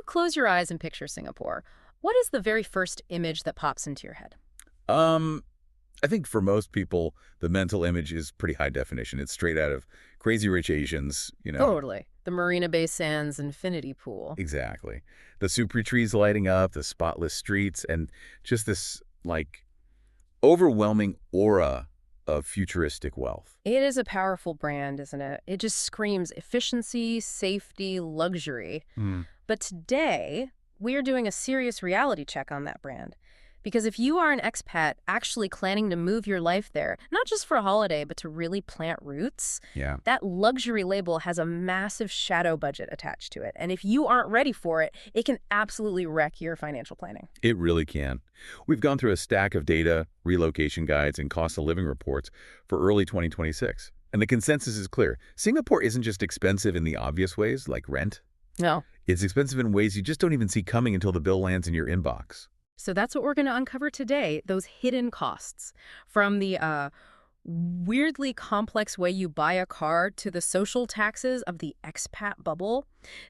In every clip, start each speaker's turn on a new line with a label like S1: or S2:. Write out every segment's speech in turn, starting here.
S1: close your eyes and picture Singapore, what is the very first image that pops into your head?
S2: Um, I think for most people, the mental image is pretty high definition. It's straight out of Crazy Rich Asians.
S1: Totally. The Marina Bay Sands infinity pool.
S2: Exactly. The super trees lighting up, the spotless streets, and just this, like, overwhelming aura of futuristic wealth.
S1: It is a powerful brand, isn't it? It just screams efficiency, safety, luxury.
S2: Hmm.
S1: But today, we are doing a serious reality check on that brand. Because if you are an expat actually planning to move your life there, not just for a holiday, but to really plant roots,
S2: Yeah.
S1: that luxury label has a massive shadow budget attached to it. And if you aren't ready for it, it can absolutely wreck your financial planning.
S2: It really can. We've gone through a stack of data, relocation guides, and cost of living reports for early 2026. And the consensus is clear. Singapore isn't just expensive in the obvious ways, like rent.
S1: No.
S2: It's expensive in ways you just don't even see coming until the bill lands in your inbox.
S1: So that's what we're going to uncover today, those hidden costs. From the weirdly complex way you buy a car to the social taxes of the expat bubble.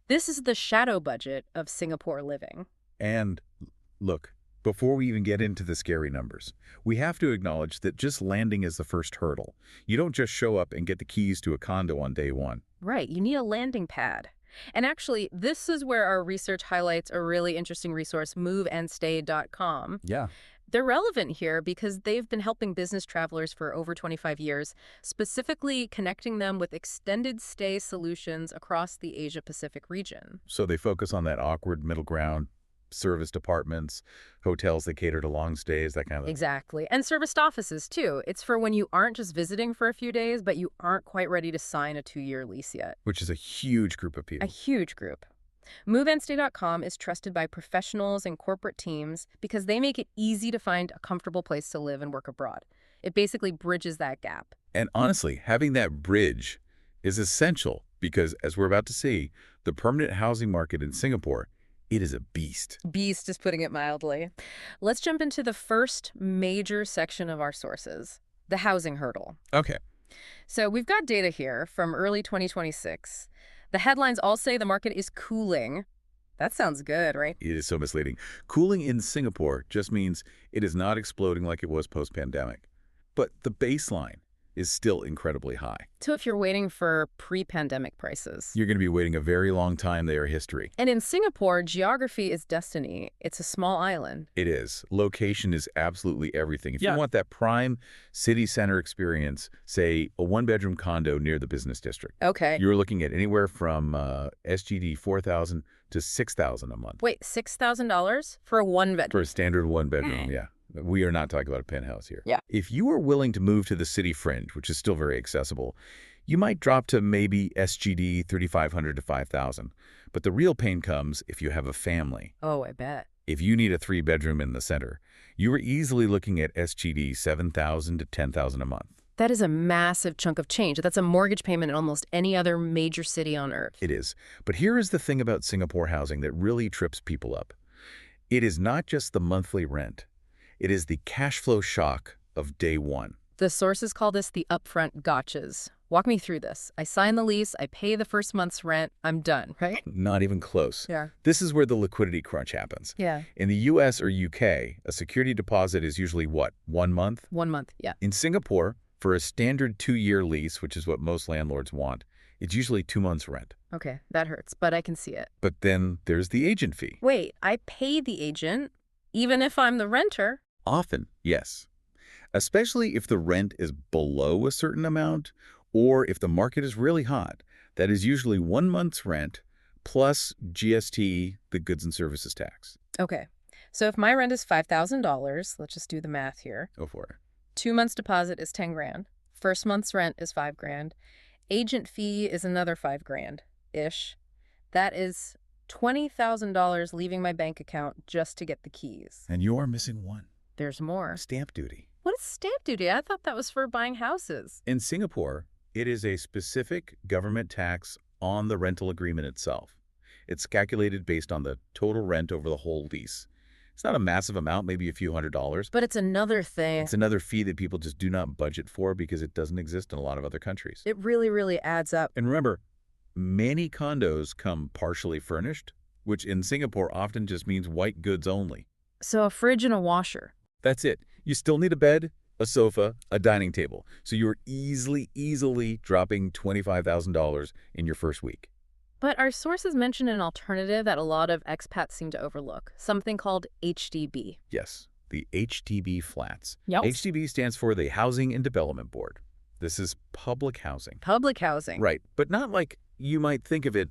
S1: This is the shadow budget of Singapore living.
S2: And look, before we even get into the scary numbers, we have to acknowledge that just landing is the first hurdle. You don't just show up and get the keys to a condo on day one.
S1: Right, you need a landing pad. And actually, this is where our research highlights a really interesting resource, moveandstay.com.
S2: Yeah.
S1: They're relevant here because they've been helping business travelers for over 25 years, specifically connecting them with extended stay solutions across the Asia-Pacific region.
S2: So they focus on that awkward middle ground, service departments, hotels that cater to long stays, that kind of thing.
S1: Exactly. And serviced offices, too. It's for when you aren't just visiting for a few days, but you aren't quite ready to sign a 2-year lease yet.
S2: Which is a huge group of
S1: A
S2: people.
S1: huge group. MoveAndStay.com is trusted by professionals and corporate teams because they make it easy to find a comfortable place to live and work abroad. It basically bridges that gap.
S2: And honestly, having that bridge is essential because, as we're about to see, the permanent housing market in Singapore, it is a beast.
S1: Beast is putting it mildly. Let's jump into the first major section of our sources, the housing hurdle.
S2: Okay.
S1: So we've got data here from early 2026. The headlines all say the market is cooling. That sounds good, right?
S2: It is so misleading. Cooling in Singapore just means it is not exploding like it was post-pandemic. But the baseline is still incredibly high.
S1: So if you're waiting for pre-pandemic prices.
S2: You're going to be waiting a very long time. They are history.
S1: And in Singapore, geography is destiny. It's a small island.
S2: It is. Location is absolutely everything. If
S1: Yeah.
S2: you want that prime city center experience, say a one-bedroom condo near the business district,
S1: Okay.
S2: you're looking at anywhere from SGD 4,000 to 6,000 a month.
S1: Wait, $6,000 for a one-bedroom?
S2: For a standard one-bedroom, yeah. We are not talking about a penthouse here.
S1: Yeah.
S2: If you are willing to move to the city fringe, which is still very accessible, you might drop to maybe SGD 3,500 to 5,000. But the real pain comes if you have a family.
S1: Oh, I bet.
S2: If you need a 3-bedroom in the center, you are easily looking at SGD 7,000 to 10,000 a month.
S1: That is a massive chunk of change. That's a mortgage payment in almost any other major city on Earth.
S2: It is. But here is the thing about Singapore housing that really trips people up. It is not just the monthly rent. It is the cash flow shock of day one.
S1: The sources call this the upfront gotchas. Walk me through this. I sign the lease, I pay the first month's rent, I'm done, right?
S2: Not even close.
S1: Yeah.
S2: This is where the liquidity crunch happens.
S1: Yeah.
S2: In the US or UK, a security deposit is usually what, 1 month?
S1: 1 month, yeah.
S2: In Singapore, for a standard 2-year lease, which is what most landlords want, it's usually 2 months' rent.
S1: Okay, that hurts, but I can see it.
S2: But then there's the agent fee.
S1: Wait, I pay the agent even if I'm the renter?
S2: Often, yes. Especially if the rent is below a certain amount or if the market is really hot. That is usually 1 month's rent plus GST, the goods and services tax.
S1: Okay, so if my rent is $5,000, let's just do the math here.
S2: Go for it.
S1: 2 months deposit is 10 grand. First month's rent is 5 grand. Agent fee is another 5 grand-ish. That is $20,000 leaving my bank account just to get the keys.
S2: And you are missing one.
S1: There's more.
S2: Stamp duty.
S1: What is stamp duty? I thought that was for buying houses.
S2: In Singapore, it is a specific government tax on the rental agreement itself. It's calculated based on the total rent over the whole lease. It's not a massive amount, maybe a few $100s.
S1: But it's another thing.
S2: It's another fee that people just do not budget for because it doesn't exist in a lot of other countries.
S1: It really, really adds up.
S2: And remember, many condos come partially furnished which in Singapore often just means white goods only.
S1: So a fridge and a washer.
S2: That's it. You still need a bed, a sofa, a dining table. So you're easily dropping $25,000 in your first week.
S1: But our sources mention an alternative that a lot of expats seem to overlook, something called HDB.
S2: Yes, the HDB flats.
S1: Yep.
S2: HDB stands for the Housing and Development Board. This is public housing.
S1: Public housing.
S2: Right, but not like you might think of it.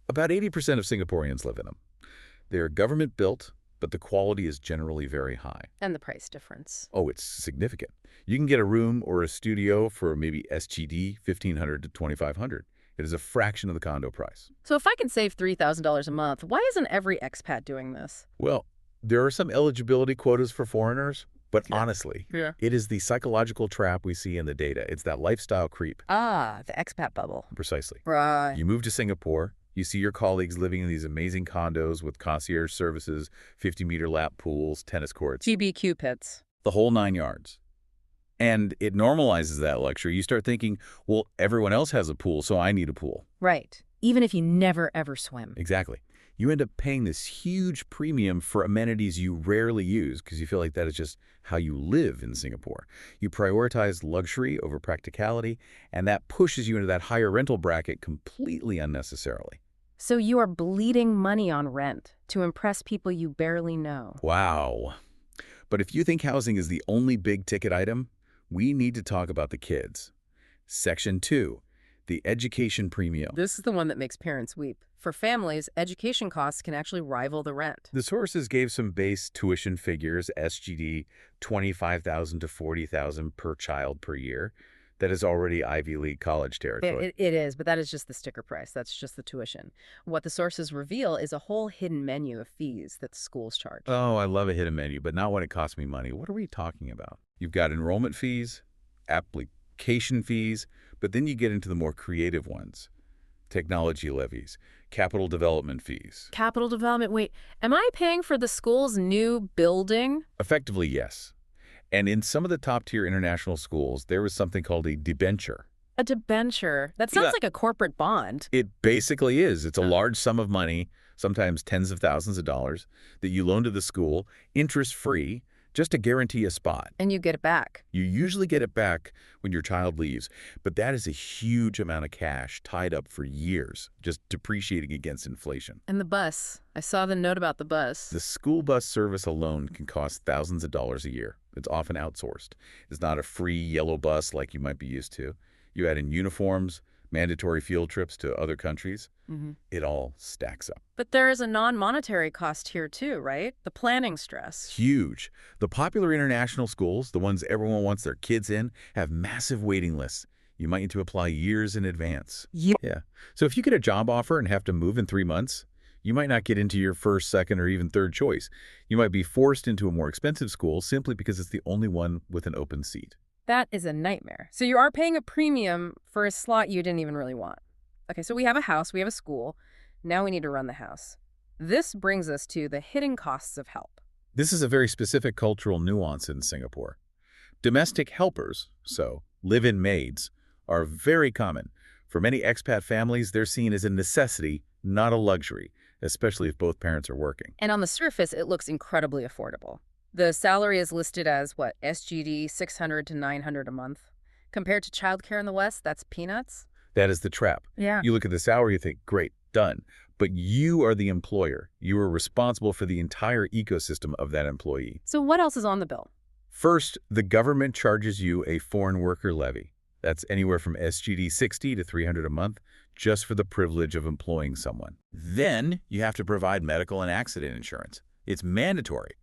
S2: About 80% of Singaporeans live in them. They're government-built, but the quality is generally very high.
S1: And the price difference.
S2: Oh, it's significant. You can get a room or a studio for maybe SGD 1,500 to 2,500. It is a fraction of the condo price.
S1: So if I can save $3,000 a month, why isn't every expat doing this?
S2: Well, there are some eligibility quotas for foreigners, but honestly,
S1: Yeah.
S2: it is the psychological trap we see in the data. It's that lifestyle creep.
S1: Ah, the expat bubble.
S2: Precisely.
S1: Right.
S2: You move to Singapore, you see your colleagues living in these amazing condos with concierge services, 50-meter lap pools, tennis courts,
S1: GBQ pits.
S2: the whole 9 yards. And it normalizes that luxury. You start thinking, well, everyone else has a pool, so I need a pool.
S1: Right. Even if you never, ever swim.
S2: Exactly. You end up paying this huge premium for amenities you rarely use because you feel like that is just how you live in Singapore. You prioritize luxury over practicality, and that pushes you into that higher rental bracket completely unnecessarily.
S1: So you are bleeding money on rent to impress people you barely know.
S2: Wow. But if you think housing is the only big-ticket item, we need to talk about the kids. Section 2, the education premium.
S1: This is the one that makes parents weep. For families, education costs can actually rival the rent.
S2: The sources gave some base tuition figures, SGD 25,000 to 40,000 per child per year. That is already Ivy League college territory.
S1: It is, but that is just the sticker price. That's just the tuition. What the sources reveal is a whole hidden menu of fees that schools charge.
S2: Oh, I love a hidden menu, but not when it costs me money. What are we talking about? You've got enrollment fees, application fees, but then you get into the more creative ones. Technology levies, capital development fees.
S1: Capital development, wait, am I paying for the school's new building?
S2: Effectively, yes. And in some of the top-tier international schools, there was something called a debenture.
S1: A debenture. That sounds
S2: Yeah.
S1: like a corporate bond.
S2: It basically is. It's a large sum of money, sometimes tens of thousands of dollars, that you loan to the school, interest-free, just to guarantee a spot.
S1: And you get it back.
S2: You usually get it back when your child leaves, but that is a huge amount of cash tied up for years, just depreciating against inflation.
S1: And the bus. I saw the note about the bus.
S2: The school bus service alone can cost thousands of dollars a year. It's often outsourced. It's not a free yellow bus like you might be used to. You add in uniforms, mandatory field trips to other countries. It all stacks up.
S1: But there is a non-monetary cost here too, right? The planning stress.
S2: Huge. The popular international schools, the ones everyone wants their kids in, have massive waiting lists. You might need to apply years in advance. Yeah. So if you get a job offer and have to move in 3 months, you might not get into your first, second, or even third choice. You might be forced into a more expensive school simply because it's the only one with an open seat.
S1: That is a nightmare. So you are paying a premium for a slot you didn't even really want. Okay, so we have a house, we have a school. Now we need to run the house. This brings us to the hidden costs of help.
S2: This is a very specific cultural nuance in Singapore. Domestic helpers, so live-in maids, are very common. For many expat families, they're seen as a necessity, not a luxury, especially if both parents are working.
S1: And on the surface, it looks incredibly affordable. The salary is listed as, what, SGD 600 to 900 a month. Compared to childcare in the West, that's peanuts.
S2: That is the trap.
S1: Yeah.
S2: You look at the salary, you think, great, done. But you are the employer. You are responsible for the entire ecosystem of that employee.
S1: So what else is on the bill?
S2: First, the government charges you a foreign worker levy. That's anywhere from SGD 60 to 300 a month just for the privilege of employing someone. Then you have to provide medical and accident insurance. It's mandatory.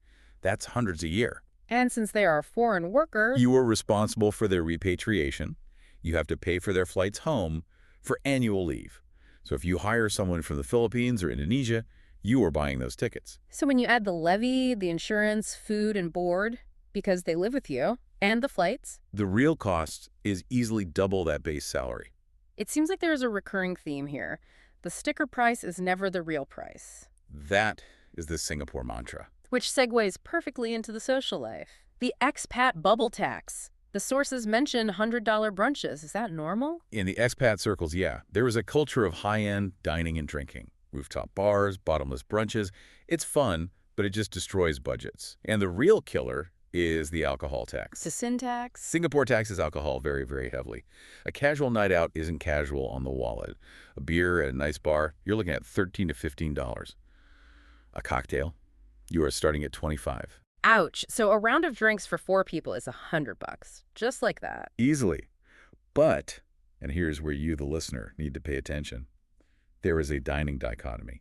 S2: That's hundreds a year.
S1: And since they are foreign workers...
S2: You are responsible for their repatriation. You have to pay for their flights home, for annual leave. So if you hire someone from the Philippines or Indonesia, you are buying those tickets.
S1: So when you add the levy, the insurance, food, and board, because they live with you, and the flights...
S2: The real cost is easily double that base salary.
S1: It seems like there's a recurring theme here. The sticker price is never the real price.
S2: That is the Singapore mantra.
S1: Which segues perfectly into the social life. The expat bubble tax. The sources mention $100 brunches. Is that normal?
S2: In the expat circles, yeah, there is a culture of high-end dining and drinking. Rooftop bars, bottomless brunches. It's fun, but it just destroys budgets. And the real killer is the alcohol tax.
S1: The sin tax?
S2: Singapore taxes alcohol very, very heavily. A casual night out isn't casual on the wallet. A beer at a nice bar, you're looking at $13 to $15. A cocktail, you are starting at $25.
S1: Ouch. So a round of drinks for 4 people is $100. Just like that.
S2: Easily. But, and here's where you, the listener, need to pay attention. There is a dining dichotomy.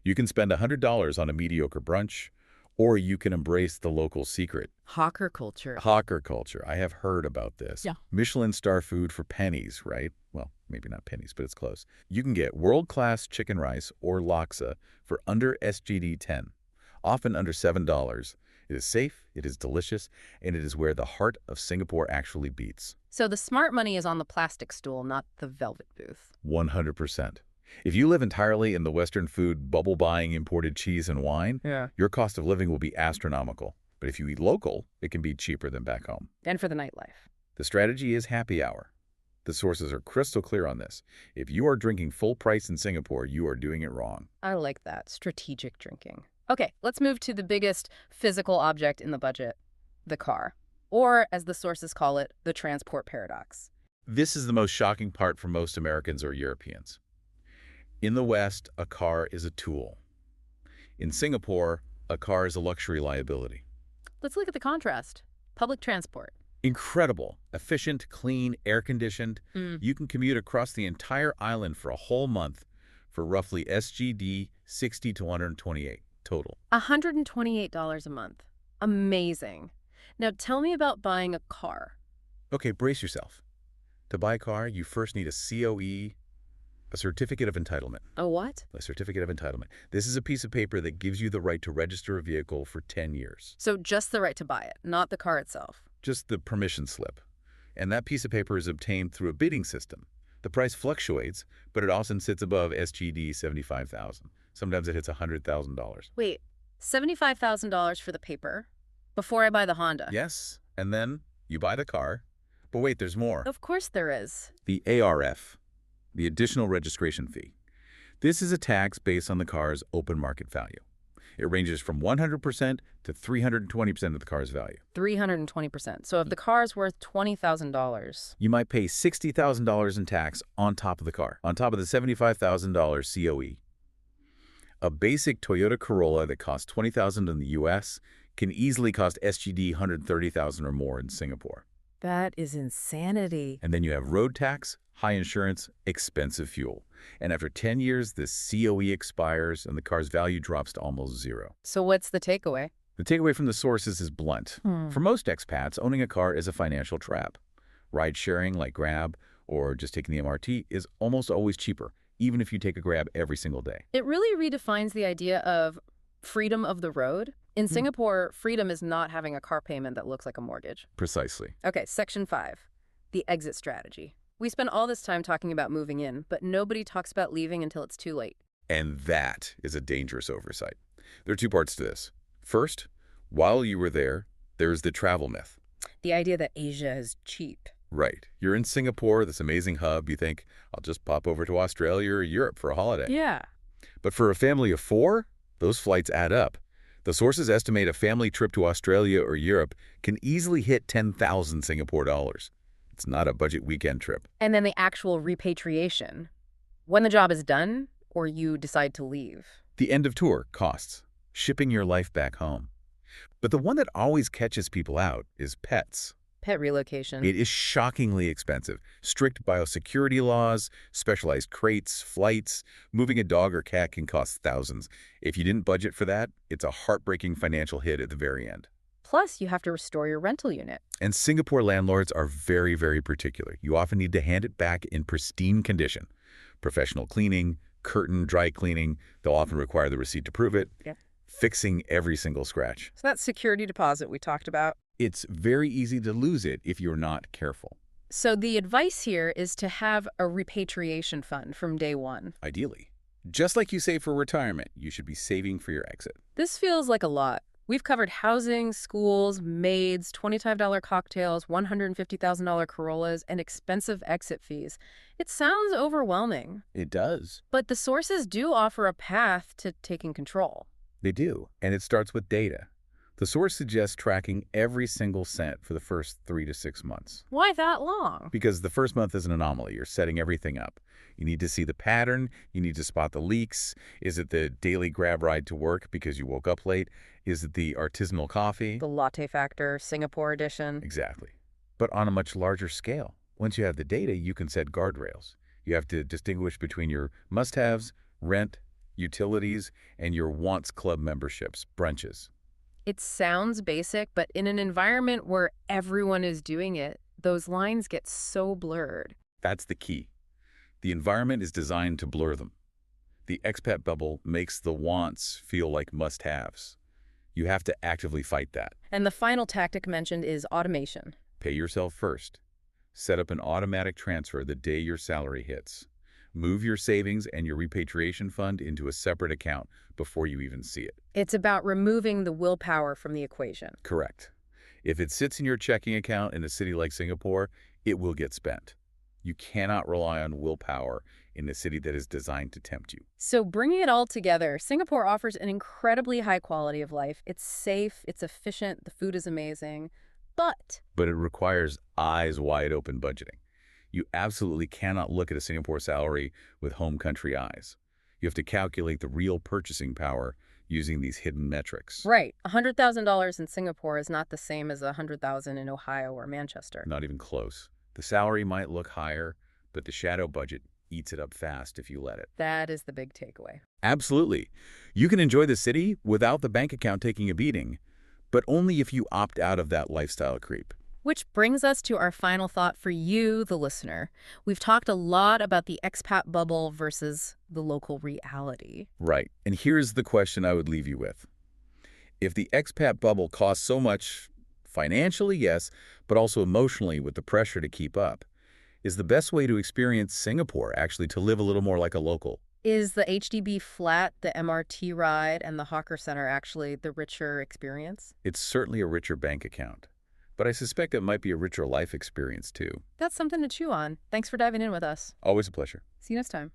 S2: You can spend $100 on a mediocre brunch, or you can embrace the local secret.
S1: Hawker culture.
S2: Hawker culture. I have heard about this.
S1: Yeah.
S2: Michelin star food for pennies, right? Well, maybe not pennies, but it's close. You can get world-class chicken rice or laksa for under SGD 10, often under $7. It is safe, it is delicious, and it is where the heart of Singapore actually beats.
S1: So the smart money is on the plastic stool, not the velvet booth.
S2: 100%. If you live entirely in the Western food bubble buying imported cheese and wine, your cost of living will be astronomical. But if you eat local, it can be cheaper than back home.
S1: And for the nightlife.
S2: The strategy is happy hour. The sources are crystal clear on this. If you are drinking full price in Singapore, you are doing it wrong.
S1: I like that. Strategic drinking. Okay, let's move to the biggest physical object in the budget, the car. Or, as the sources call it, the transport paradox.
S2: This is the most shocking part for most Americans or Europeans. In the West, a car is a tool. In Singapore, a car is a luxury liability.
S1: Let's look at the contrast. Public transport.
S2: Incredible. Efficient, clean, air-conditioned. You can commute across the entire island for a whole month for roughly SGD 60 to 128 total.
S1: $128 a month. Amazing. Now tell me about buying a car.
S2: Okay, brace yourself. To buy a car, you first need a COE, a certificate of entitlement.
S1: A what?
S2: A certificate of entitlement. This is a piece of paper that gives you the right to register a vehicle for 10 years.
S1: So just the right to buy it, not the car itself.
S2: Just the permission slip. And that piece of paper is obtained through a bidding system. The price fluctuates, but it often sits above SGD 75,000. Sometimes it hits $100,000.
S1: Wait, $75,000 for the paper? Before I buy the Honda?
S2: Yes, and then you buy the car. But wait, there's more.
S1: Of course there is.
S2: The ARF, the additional registration fee. This is a tax based on the car's open market value. It ranges from 100% to 320% of the car's value.
S1: 320%. So if the car is worth $20,000.
S2: You might pay $60,000 in tax on top of the car, on top of the $75,000 COE. A basic Toyota Corolla that costs $20,000 in the US can easily cost SGD 130,000 or more in Singapore.
S1: That is insanity.
S2: And then you have road tax, high insurance, expensive fuel. And after 10 years, the COE expires and the car's value drops to almost zero.
S1: So what's the takeaway?
S2: The takeaway from the sources is blunt. For most expats, owning a car is a financial trap. Ride-sharing like Grab or just taking the MRT is almost always cheaper, even if you take a Grab every single day.
S1: It really redefines the idea of freedom of the road. In Singapore, freedom is not having a car payment that looks like a mortgage.
S2: Precisely.
S1: Okay, Section 5, the exit strategy. We spend all this time talking about moving in, but nobody talks about leaving until it's too late.
S2: And that is a dangerous oversight. There are two parts to this. First, while you were there, there's the travel myth.
S1: The idea that Asia is cheap.
S2: Right. You're in Singapore, this amazing hub. You think, I'll just pop over to Australia or Europe for a holiday.
S1: Yeah.
S2: But for a family of 4, those flights add up. The sources estimate a family trip to Australia or Europe can easily hit 10,000 Singapore dollars. It's not a budget weekend trip.
S1: And then the actual repatriation. When the job is done, or you decide to leave.
S2: The end of tour costs, shipping your life back home. But the one that always catches people out is pets.
S1: Pet relocation.
S2: It is shockingly expensive. Strict biosecurity laws, specialized crates, flights. Moving a dog or cat can cost thousands. If you didn't budget for that, it's a heartbreaking financial hit at the very end.
S1: Plus, you have to restore your rental unit.
S2: And Singapore landlords are very, very particular. You often need to hand it back in pristine condition. Professional cleaning, curtain dry cleaning. They'll often require the receipt to prove it.
S1: Yeah.
S2: Fixing every single scratch.
S1: So that security deposit we talked about.
S2: It's very easy to lose it if you're not careful.
S1: So the advice here is to have a repatriation fund from day one.
S2: Ideally. Just like you save for retirement, you should be saving for your exit.
S1: This feels like a lot. We've covered housing, schools, maids, $25 cocktails, $150,000 Corollas, and expensive exit fees. It sounds overwhelming,
S2: It does.
S1: but the sources do offer a path to taking control.
S2: They do, and it starts with data. The source suggests tracking every single cent for the first 3 to 6 months.
S1: Why that long?
S2: Because the first month is an anomaly. You're setting everything up. You need to see the pattern. You need to spot the leaks. Is it the daily grab ride to work because you woke up late? Is it the artisanal coffee?
S1: The latte factor, Singapore edition.
S2: Exactly. But on a much larger scale. Once you have the data, you can set guardrails. You have to distinguish between your must-haves, rent, utilities, and your wants club memberships, brunches.
S1: It sounds basic, but in an environment where everyone is doing it, those lines get so blurred.
S2: That's the key. The environment is designed to blur them. The expat bubble makes the wants feel like must-haves. You have to actively fight that.
S1: And the final tactic mentioned is automation.
S2: Pay yourself first. Set up an automatic transfer the day your salary hits. Move your savings and your repatriation fund into a separate account before you even see it.
S1: It's about removing the willpower from the equation.
S2: Correct. If it sits in your checking account in a city like Singapore, it will get spent. You cannot rely on willpower in a city that is designed to tempt you.
S1: So bringing it all together, Singapore offers an incredibly high quality of life. It's safe, it's efficient, the food is amazing, but
S2: But it requires eyes wide open budgeting. You absolutely cannot look at a Singapore salary with home country eyes. You have to calculate the real purchasing power using these hidden metrics.
S1: right, $100,000 in Singapore is not the same as $100,000 in Ohio or Manchester.
S2: Not even close. The salary might look higher, but the shadow budget eats it up fast if you let it.
S1: That is the big takeaway.
S2: Absolutely. You can enjoy the city without the bank account taking a beating, but only if you opt out of that lifestyle creep.
S1: Which brings us to our final thought for you, the listener. We've talked a lot about the expat bubble versus the local reality.
S2: Right. And here's the question I would leave you with. If the expat bubble costs so much, financially, yes, but also emotionally with the pressure to keep up, is the best way to experience Singapore actually to live a little more like a local?
S1: Is the HDB flat, the MRT ride, and the Hawker Center actually the richer experience?
S2: It's certainly a richer bank account, but I suspect it might be a richer life experience too.
S1: That's something to chew on. Thanks for diving in with us.
S2: Always a pleasure.
S1: See you next time.